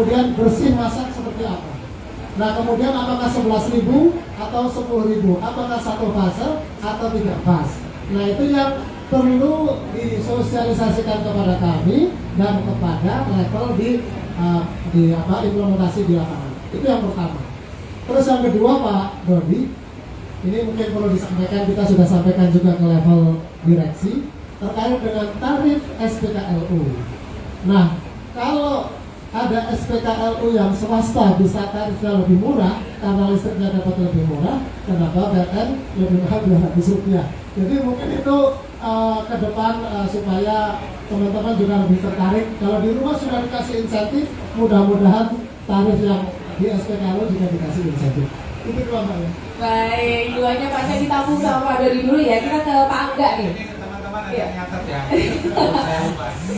kemudian bersih masak seperti apa. Nah kemudian apakah 11.000 atau 10.000, apakah 1 fase atau 3 fase. Nah itu yang perlu disosialisasikan kepada kami dan kepada level di implementasi di lapangan. Itu yang pertama. Terus yang kedua Pak Dodi, ini mungkin perlu disampaikan, kita sudah sampaikan juga ke level direksi terkait dengan tarif SPKLU. Nah, kalau ada SPKLU yang swasta bisa tarifnya lebih murah karena listriknya dapat lebih murah, kenapa PLN lebih mahal 200 rupiah. Jadi mungkin itu ke depan supaya teman-teman juga lebih tertarik. Kalau di rumah sudah dikasih insentif, mudah-mudahan tarif yang di SPKLU juga dikasih insentif. Itu dua Mbak ya. Baik, duanya Pak saya ditampung sama Pak Dodi dulu ya. Kita ke Pak Angga nih. Teman-teman ada yang nyatet ya.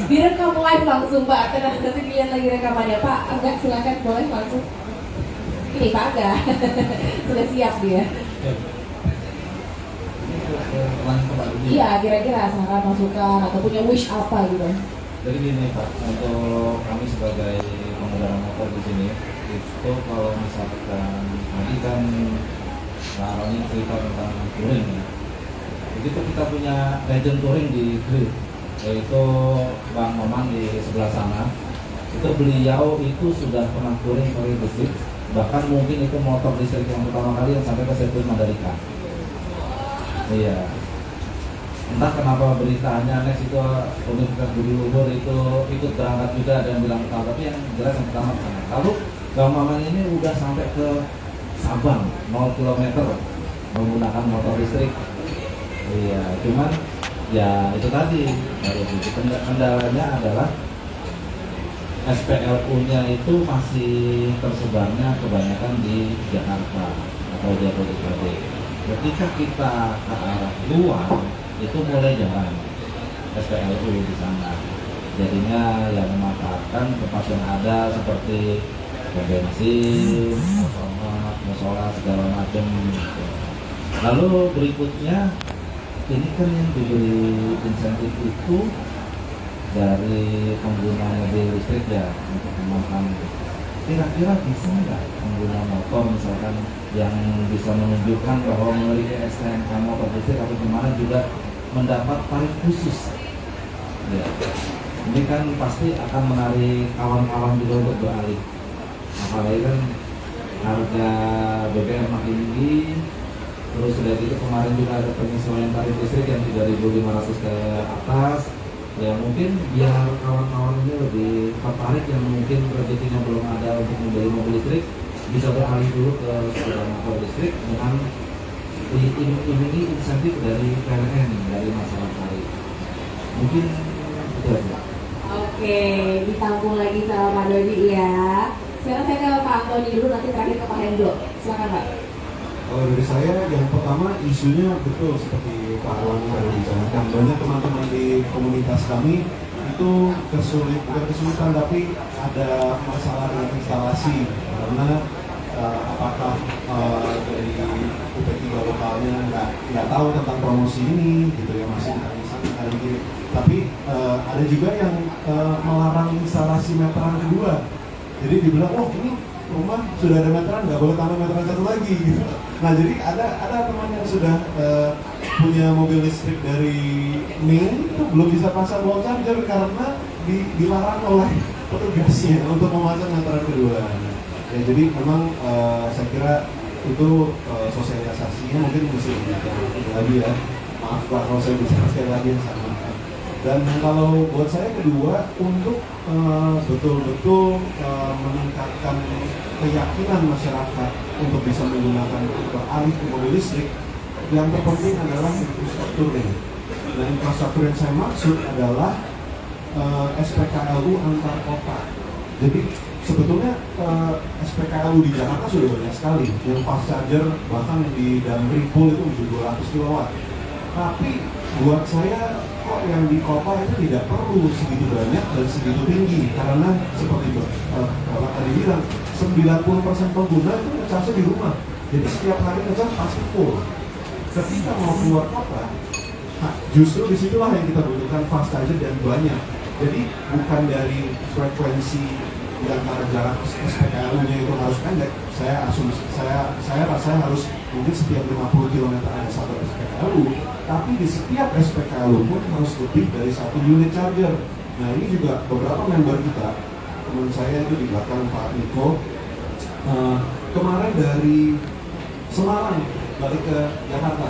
Direkam live langsung Pak. Nanti dilihat lagi rekamannya Pak. Angga silakan boleh langsung. Ini Pak Angga sudah siap dia. Iya, kira-kira saran masukan atau punya wish apa gitu. Jadi gini Pak, untuk kami sebagai pengendara motor di sini itu kalau misalkan tadi kan Aroni cerita tentang touring ya. Begitu kita punya legend touring di grid, yaitu Bang Maman di sebelah sana. Itu beliau itu sudah pernah touring pakai listrik, bahkan mungkin itu motor listrik yang pertama kali yang sampai ke sirkuit Mandalika. Iya. Entah kenapa beritanya next itu Universitas Budi Luhur itu ikut berangkat juga dan bilang tahu, tapi yang jelas yang pertama sana. Lalu Bang Maman ini udah sampai ke Sabang 0 km menggunakan motor listrik. Iya, cuman ya itu tadi kendalanya adalah SPLU-nya itu masih tersebarnya kebanyakan di Jakarta atau Jabodetabek. Ketika kita ke arah luar itu mulai jalan SPLU di sana. Jadinya yang memanfaatkan tempat yang ada seperti bensin, musola segala macam gitu. Lalu berikutnya ini kan yang diberi insentif itu dari pengguna mobil listrik ya untuk memahami. Kira-kira bisa nggak pengguna motor misalkan yang bisa menunjukkan bahwa memiliki STNK motor listrik atau gimana juga mendapat tarif khusus? Ya, ini kan pasti akan menarik kawan-kawan juga untuk beralih. Apalagi kan harga BBM makin tinggi, terus sudah gitu kemarin juga ada penyesuaian tarif listrik yang 3.500 ke atas. Ya mungkin biar kawan-kawan ini lebih tertarik yang mungkin rezekinya belum ada untuk membeli mobil listrik bisa beralih dulu ke sepeda motor listrik dengan diiming-imingi insentif dari PLN dari masalah tarif. Mungkin itu aja. Oke, ditampung lagi sama Pak Dodi ya. Sekarang saya ke Pak Antoni dulu, nanti terakhir ke Pak Hendro. Silakan Pak. Kalau dari saya, yang pertama isunya betul seperti Pak Arwani tadi bicarakan. Banyak teman-teman di komunitas kami itu bukan kesulitan, tapi ada masalah dengan instalasi karena apakah dari UP3 lokalnya nggak tahu tentang promosi ini, gitu ya, masih ada gini. Tapi ada juga yang melarang instalasi meteran kedua. Jadi dibilang, oh ini rumah sudah ada meteran, nggak boleh tambah meteran satu lagi gitu. Nah jadi ada teman yang sudah punya mobil listrik dari Ming itu belum bisa pasang wall charger karena dilarang oleh petugasnya untuk memasang meteran kedua. Ya jadi memang saya kira itu sosialisasinya mungkin mesti lagi ya. Maaf Pak kalau saya bicara sekali lagi yang sama. Dan kalau buat saya kedua untuk betul-betul meningkatkan keyakinan masyarakat untuk bisa menggunakan beralih ke mobil listrik, yang terpenting adalah infrastrukturnya. Nah infrastruktur yang saya maksud adalah SPKLU antar kota. Jadi sebetulnya SPKLU di Jakarta sudah banyak sekali, yang fast charger bahkan di Damri Pool itu bisa 200 kW. Tapi buat saya kok yang di kota itu tidak perlu segitu banyak dan segitu tinggi, karena seperti itu Bapak tadi bilang 90% pengguna itu ngecasnya di rumah, jadi setiap hari ngecas pasti full. Ketika mau keluar kota, nah, justru disitulah yang kita butuhkan fast charger dan banyak. Jadi bukan dari frekuensi di antara jarak SPKLU-nya itu harus pendek, saya rasa harus mungkin setiap 50 km ada satu SPKLU, tapi di setiap SPKLU pun harus lebih dari satu unit charger. Nah ini juga beberapa member kita, teman saya itu di belakang Pak Niko, kemarin dari Semarang balik ke Jakarta,